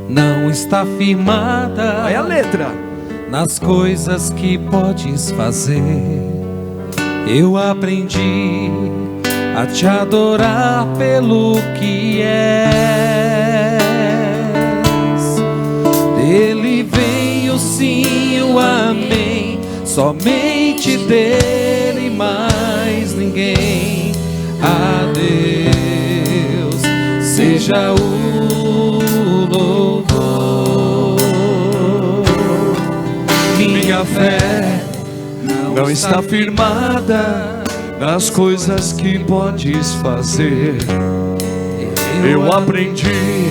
não está firmada. Olha a letra. Nas coisas que podes fazer. Eu aprendi a te adorar pelo que és. Dele vem o sim, o amém. Somente dele, mais ninguém. A Deus seja o louvor. fé não está firmada nas coisas que podes fazer. Eu aprendi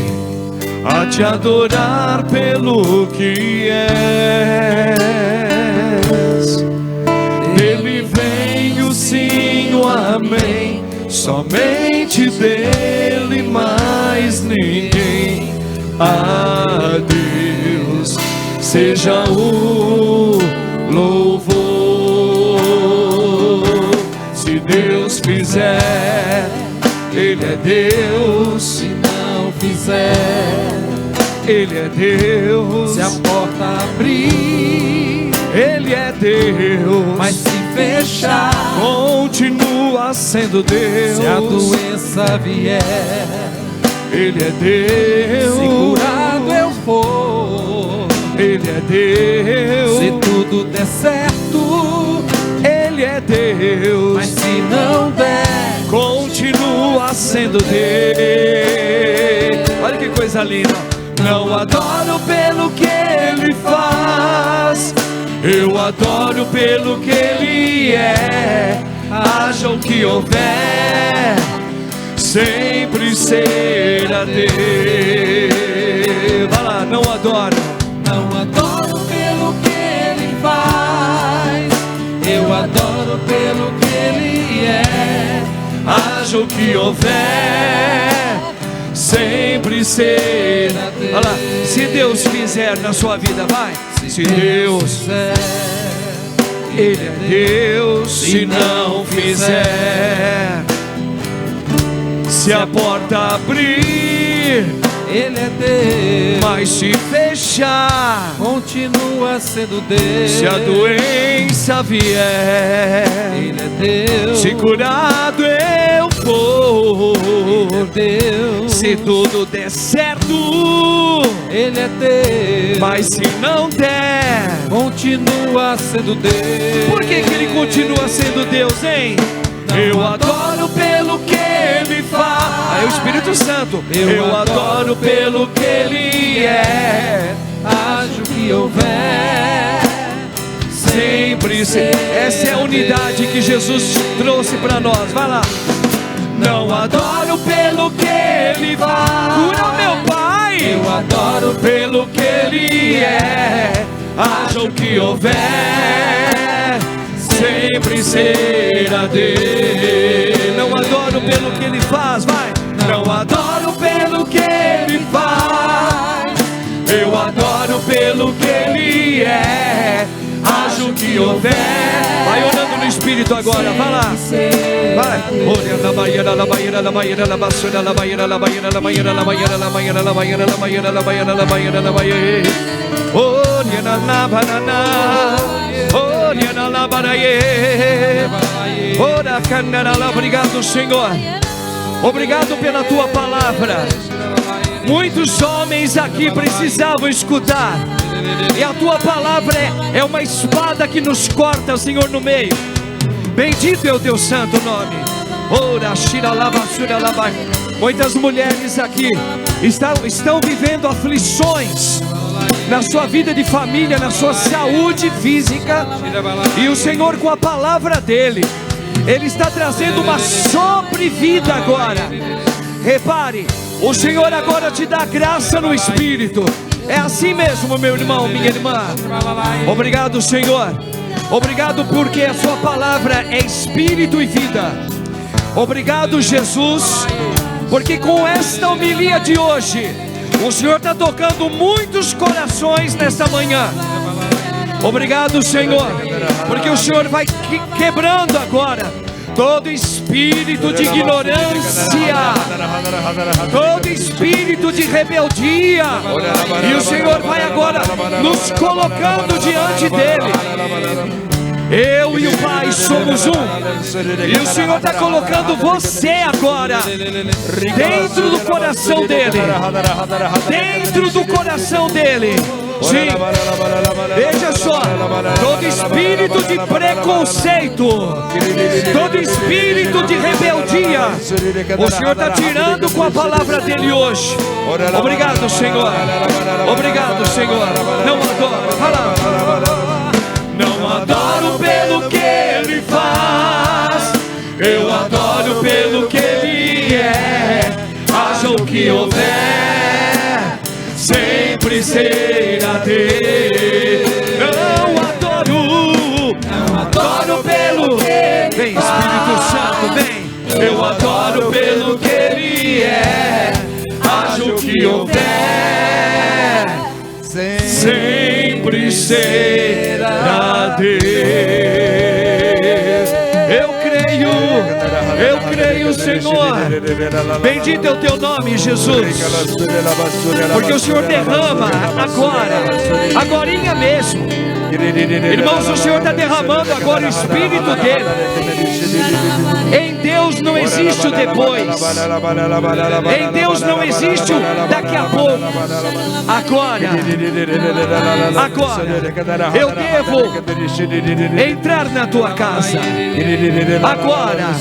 a te adorar pelo que és. Dele vem o sim, o amém, somente dele, mais ninguém. A Deus seja o louvor. Se Deus fizer, Ele é Deus. Se não fizer, Ele é Deus. se a porta abrir, Ele é Deus. mas se fechar, continua sendo Deus. se a doença vier, Ele é Deus. se curado eu for, Ele é Deus. se tudo der certo, Ele é Deus. mas se não der, continua sendo Deus. Olha que coisa linda. Não adoro pelo que Ele faz, eu adoro pelo que Ele é. Haja o que houver, sempre será Deus. Vai lá, não adoro. não adoro pelo que Ele faz, eu adoro pelo que Ele é. Haja o que houver, sempre será Deus. Olha lá, se Deus fizer na sua vida, vai. Se Deus fizer, Ele é Deus. Se não fizer, se a porta abrir, Ele é Deus, mas se fechar, continua sendo Deus. se a doença vier, Ele é Deus, se curado eu for, Ele é Deus, se tudo der certo, Ele é Deus, mas se não der, continua sendo Deus. por que que Ele continua sendo Deus, hein? Eu adoro pelo que Ele faz. Aí o Espírito Santo. Eu adoro pelo que Ele é. Haja o que houver, Sempre ser. Essa é a unidade que Jesus trouxe para nós. Vai lá. Não adoro pelo que Ele faz. Cura meu Pai. eu adoro Pelo que Ele é. Haja o que houver, sempre será Deus. Não adoro pelo que Ele faz, vai. Não adoro pelo que Ele faz, eu adoro pelo que Ele é. Haja o que houver. Vai orando no Espírito agora, vai lá. Vai. Olha na Bahia, na Bahia, na Bahia, na Basura, na Bahia, na Bahia, na Bahia, na Bahia, na Bahia, na Bahia, na Bahia, na Bahia, na Bahia, na Bahia. Olha na banana. Olha na Bahia. Ora canara, obrigado, Senhor. Obrigado pela tua palavra. Muitos homens aqui precisavam escutar. E a tua palavra é uma espada que nos corta, Senhor, no meio. Bendito é o teu santo nome. Ora, shiralabasura labai. Muitas mulheres aqui estão vivendo aflições na sua vida de família, na sua saúde física. E o Senhor, com a palavra dele, Ele está trazendo uma sobrevida agora. Repare, o Senhor agora te dá graça no Espírito. É assim mesmo, meu irmão, minha irmã. Obrigado, Senhor. Obrigado porque a sua palavra é Espírito e vida. Obrigado, Jesus, porque com esta homilia de hoje, o Senhor está tocando muitos corações nesta manhã. Obrigado, Senhor, porque o Senhor vai quebrando agora todo espírito de ignorância, todo espírito de rebeldia, e o Senhor vai agora nos colocando diante dele. Eu e o Pai somos um, e o Senhor está colocando você agora dentro do coração dele, dentro do coração dele. Sim, veja só, todo espírito de preconceito, todo espírito de rebeldia, o Senhor está tirando com a palavra dele hoje. Obrigado, Senhor. Obrigado, Senhor. Não adoro, fala. ser a Deus. Eu adoro pelo que Ele vem, Espírito Santo, vem. Eu adoro pelo que Ele é. Haja o que houver, sempre será Deus. Eu creio, Senhor. Bendito é o teu nome, Jesus. Porque o Senhor derrama agorinha mesmo. Irmãos, o Senhor está derramando agora o Espírito dele. Em Deus não existe o depois. Em Deus não existe o daqui a pouco. Agora eu devo entrar na tua casa. Agora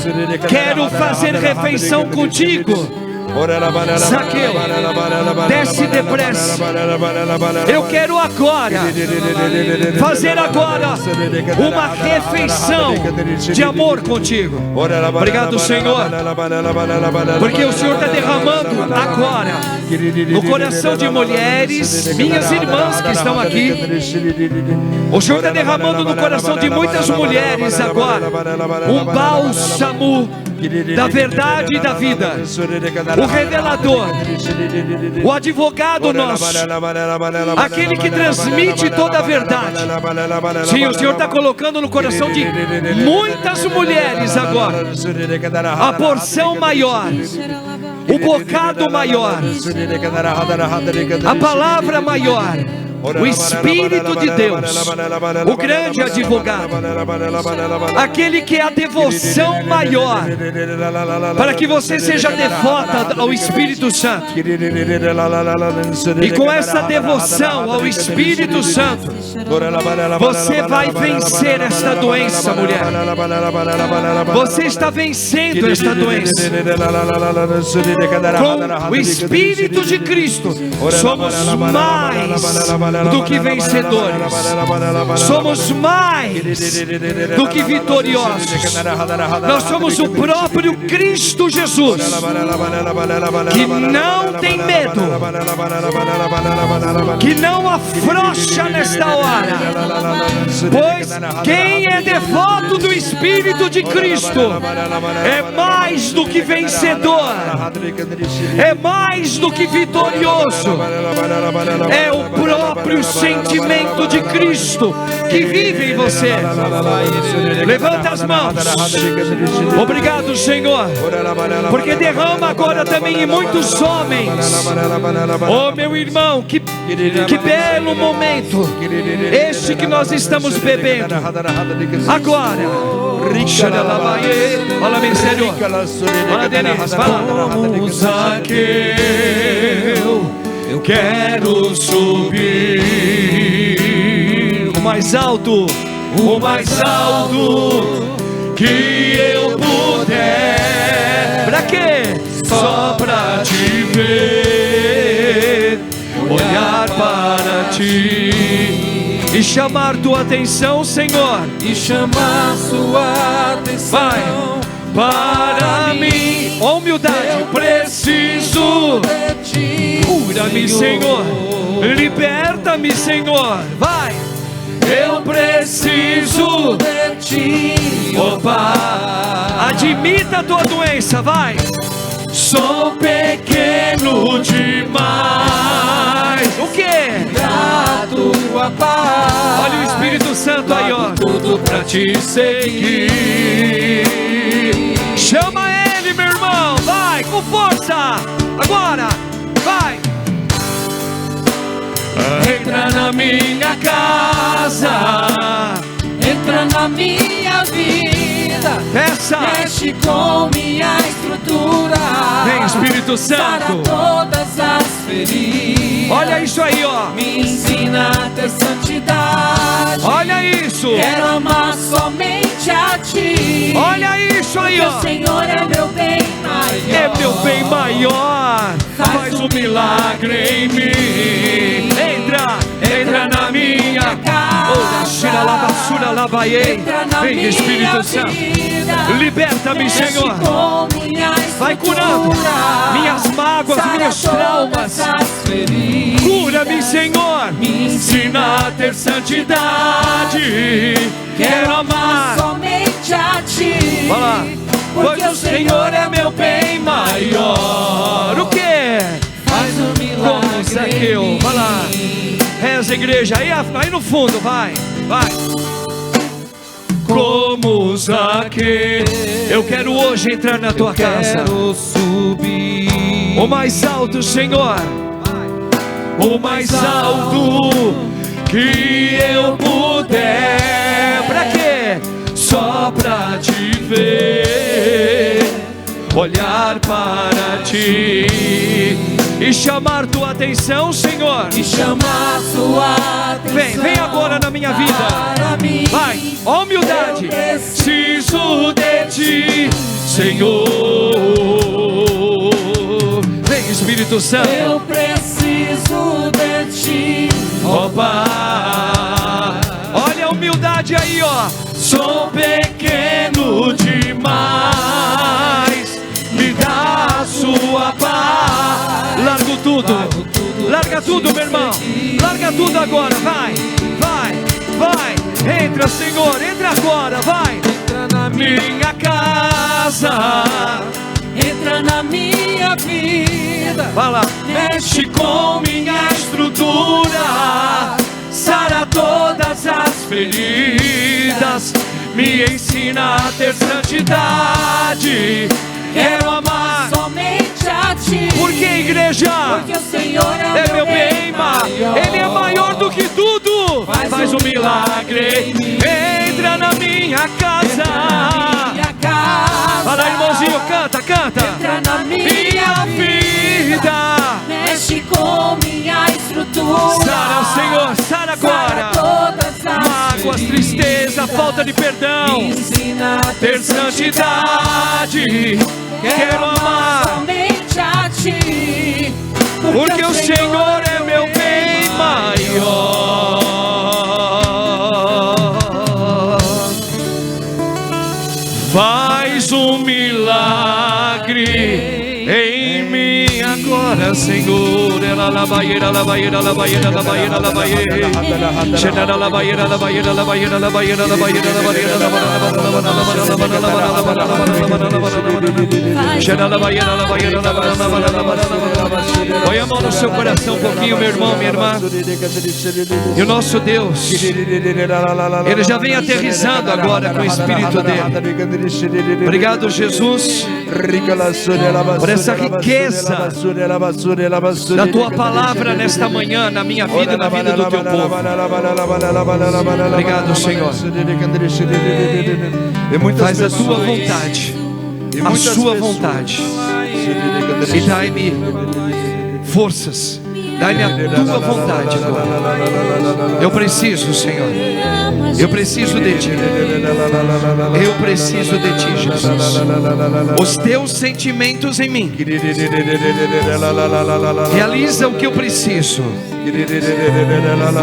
quero fazer refeição contigo. Zaqueu, desce depressa. Eu quero agora fazer uma refeição de amor contigo. Obrigado, Senhor, porque o Senhor está derramando agora no coração de mulheres, minhas irmãs que estão aqui. O Senhor está derramando no coração de muitas mulheres agora um bálsamo da verdade e da vida, o revelador, o advogado nosso, aquele que transmite toda a verdade. Sim, o Senhor está colocando no coração de muitas mulheres agora a porção maior, o bocado maior, a palavra maior, o Espírito de Deus, o grande advogado, aquele que é a devoção maior, para que você seja devota ao Espírito Santo. E com essa devoção ao Espírito Santo, você vai vencer esta doença, mulher. Você está vencendo esta doença. Com o Espírito de Cristo, somos mais do que vencedores. Somos mais do que vitoriosos. Nós somos o próprio Cristo Jesus, que não tem medo, que não afrouxa nesta hora. Pois quem é devoto do Espírito de Cristo é mais do que vencedor, é mais do que vitorioso. É o próprio sentimento de Cristo que vive em você. Levanta as mãos. Obrigado, Senhor, porque derrama agora também em muitos homens. Oh, meu irmão, que belo momento este que nós estamos bebendo agora. Fala bem sério. Fala, Denise, fala. Como Zaqueu, eu quero subir o mais alto que eu puder. Pra quê? Só pra te ver, olhar para ti e chamar tua atenção, Senhor. E chamar sua atenção. Vai para mim. Ó, humildade. Eu preciso de ti. Cura-me, Senhor. Liberta-me, Senhor. Vai. Eu preciso de ti. Opa. Admita a tua doença, vai. Sou pequeno demais. O quê? Da tua paz. Olha o Espírito Santo aí, ó. Tudo pra te seguir. Chama ele, meu irmão. Vai, com força. Agora, vai. Entra na minha casa, entra na minha vida, peça, mexe com minha estrutura, vem Espírito Santo, sara todas as feridas. Olha isso aí, ó. Me ensina a ter santidade. Olha isso. Quero amar somente a ti. Olha isso aí, ó. O Senhor é meu bem maior. É meu bem maior. Faz um milagre em mim. Entra na minha casa. Vem, Espírito Santo, liberta-me, Senhor. Vai curando minhas mágoas, meus traumas. Cura-me, Senhor. Me ensina a ter santidade. Quero amar somente a Ti. Vai lá. Porque o Senhor é meu bem maior. O que? Faz um milagre. Como Zaqueu. Vai lá. Reza, igreja. Aí no fundo, vai. Como Zaqueu. Eu quero hoje entrar na tua casa. Quero subir. O mais alto, Senhor. O mais alto que eu puder. Pra quê? Só pra te ver, olhar para ti e chamar tua atenção, Senhor. E chamar sua atenção. Vem agora na minha vida. Vai, ó humildade. Preciso de ti, Senhor. Vem, Espírito Santo. Eu preciso de ti, ó Pai. Olha a humildade aí, ó. Sou pequeno demais, me dá a sua paz. Largo tudo, larga tudo, meu irmão. Larga tudo agora, vai. Entra, Senhor, entra agora, vai. entra na Minha casa, entra na minha vida. vai lá. Mexe com minha estrutura, sara todas as feridas, me ensina a ter santidade. Quero amar somente a Ti. Por que, igreja? Porque o Senhor É meu bem maior. Ele é maior do que tudo. Faz um milagre. Entra na minha casa. Minha casa. Fala, irmãozinho, canta. Entra na Minha vida. Mexe com minha estrutura. Sara, Senhor, sara agora. Todas as Mágoas, tristeza, falta de perdão. Me ensina a Ter santidade. Quero amar. somente a Ti. Porque o Senhor é meu bem maior. Faz um milagre em mim agora, Senhor. Ela labaieira. Cheira labaieira. Põe a mão no seu coração um pouquinho, meu irmão, minha irmã. E o nosso Deus, Ele já vem aterrissando agora com o Espírito dele. Obrigado, Jesus, por essa riqueza da tua palavra nesta manhã, na minha vida e na vida do teu povo. Obrigado, Senhor. Faz a tua vontade, a sua vontade, e dai-me forças, dai-me a tua vontade agora. Eu preciso, Senhor. Eu preciso de Ti. Eu preciso de Ti, Jesus. Os Teus sentimentos em mim. Realiza o que eu preciso.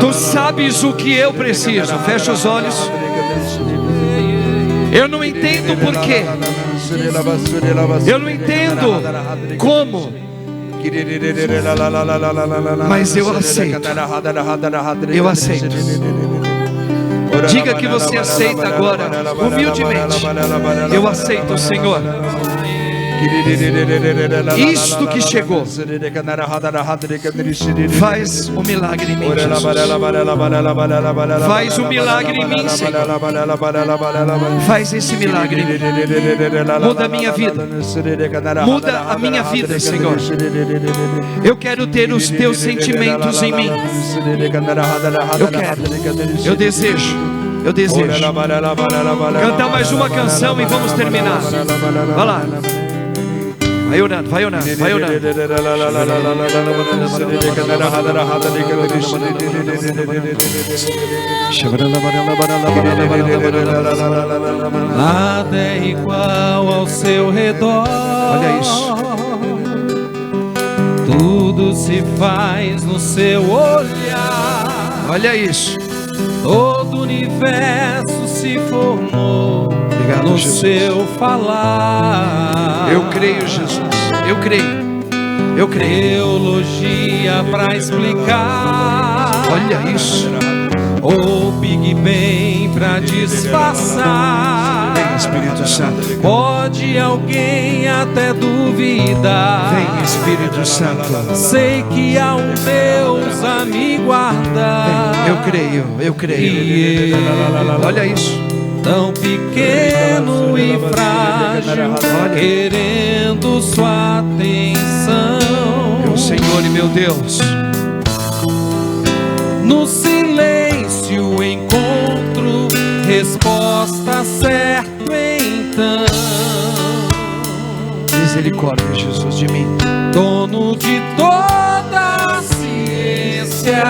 Tu sabes o que eu preciso. Fecha os olhos. Eu não entendo porquê. Eu não entendo como. Mas eu aceito. Eu aceito. Diga que você aceita agora, humildemente. Eu aceito, Senhor. Isto que chegou, faz um milagre em mim, Jesus. Faz um milagre em mim, Senhor. Faz esse milagre em mim. Muda a minha vida. Muda a minha vida, Senhor. Eu quero ter os teus sentimentos em mim. Eu quero. Eu desejo. Eu desejo. Cantar mais uma canção e vamos terminar. Vai lá. Vai orando, vai orando, vai orando. Nada é igual ao seu redor. Olha isso. Tudo se faz no seu olhar. Olha isso. Todo todo o universo se formou no Jesus. seu falar. Eu creio, Jesus. Eu creio. Eu creio. Teologia pra explicar. Olha isso. Ou Big Bang pra disfarçar. Vem, Espírito Santo. Pode alguém até duvidar. Vem, Espírito Santo. Sei que há um Deus a me guardar. Eu creio, eu creio. Olha isso. Tão pequeno e frágil, querendo sua atenção. Meu Senhor e meu Deus. No silêncio encontro resposta certa então. Misericórdia, Jesus, de mim. Dono de toda a ciência,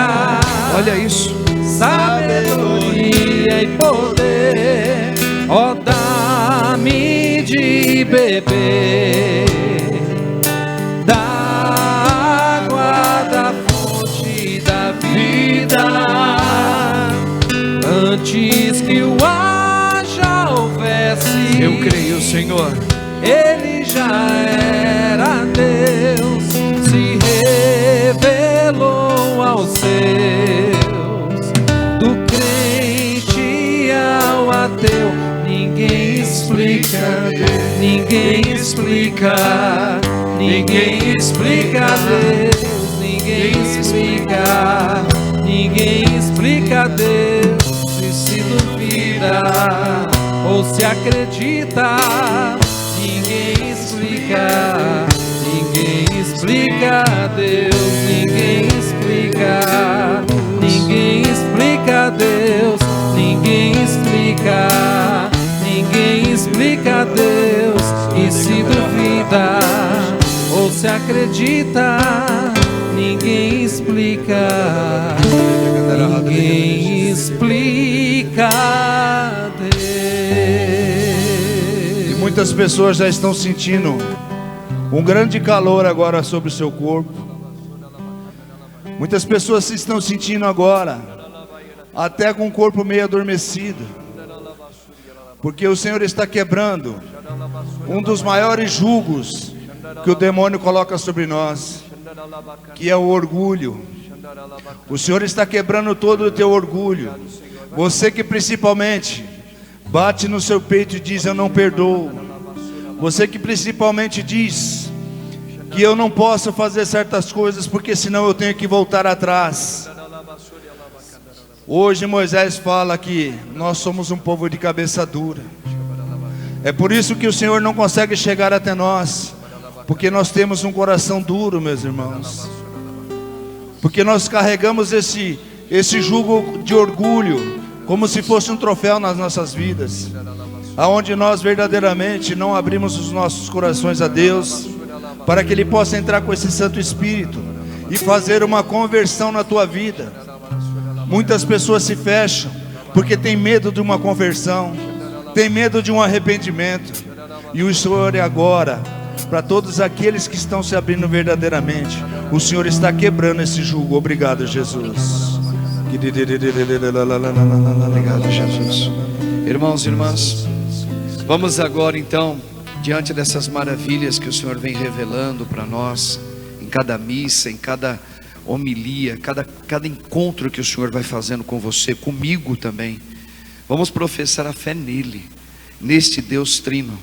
Olha isso. sabedoria e poder, ó, dá-me de beber da água da fonte da vida, antes que o ar já houvesse. Eu creio, Senhor. Ele já era Deus, se revelou aos seus, do crente ao ateu. Ninguém explica, ninguém explica, ninguém explica Deus, ninguém explica, ninguém explica Deus. Se duvida ou se acredita, ninguém explica, ninguém explica Deus, ninguém explica, ninguém explica Deus, ninguém explica, ninguém explica Deus. E se duvida ou se acredita, ninguém explica, ninguém explica Deus. Muitas pessoas já estão sentindo um grande calor agora sobre o seu corpo. Muitas pessoas se estão sentindo agora até com o corpo meio adormecido, porque o Senhor está quebrando um dos maiores julgos que o demônio coloca sobre nós, que é o orgulho. O Senhor está quebrando todo o teu orgulho. Você que principalmente bate no seu peito e diz: eu não perdoo. Você que principalmente diz que eu não posso fazer certas coisas porque senão eu tenho que voltar atrás. Hoje Moisés fala que nós somos um povo de cabeça dura. É por isso que o Senhor não consegue chegar até nós, porque nós temos um coração duro, meus irmãos. Porque nós carregamos esse jugo de orgulho como se fosse um troféu nas nossas vidas, aonde nós verdadeiramente não abrimos os nossos corações a Deus, para que Ele possa entrar com esse Santo Espírito e fazer uma conversão na tua vida. Muitas pessoas se fecham porque tem medo de uma conversão, tem medo de um arrependimento. E o Senhor é agora, para todos aqueles que estão se abrindo verdadeiramente, o Senhor está quebrando esse jugo. Obrigado, Jesus. Obrigado, Jesus. Irmãos e irmãs, vamos agora então, diante dessas maravilhas que o Senhor vem revelando para nós, em cada missa, em cada homilia, cada encontro que o Senhor vai fazendo com você, comigo também. Vamos professar a fé nele, neste Deus Trino,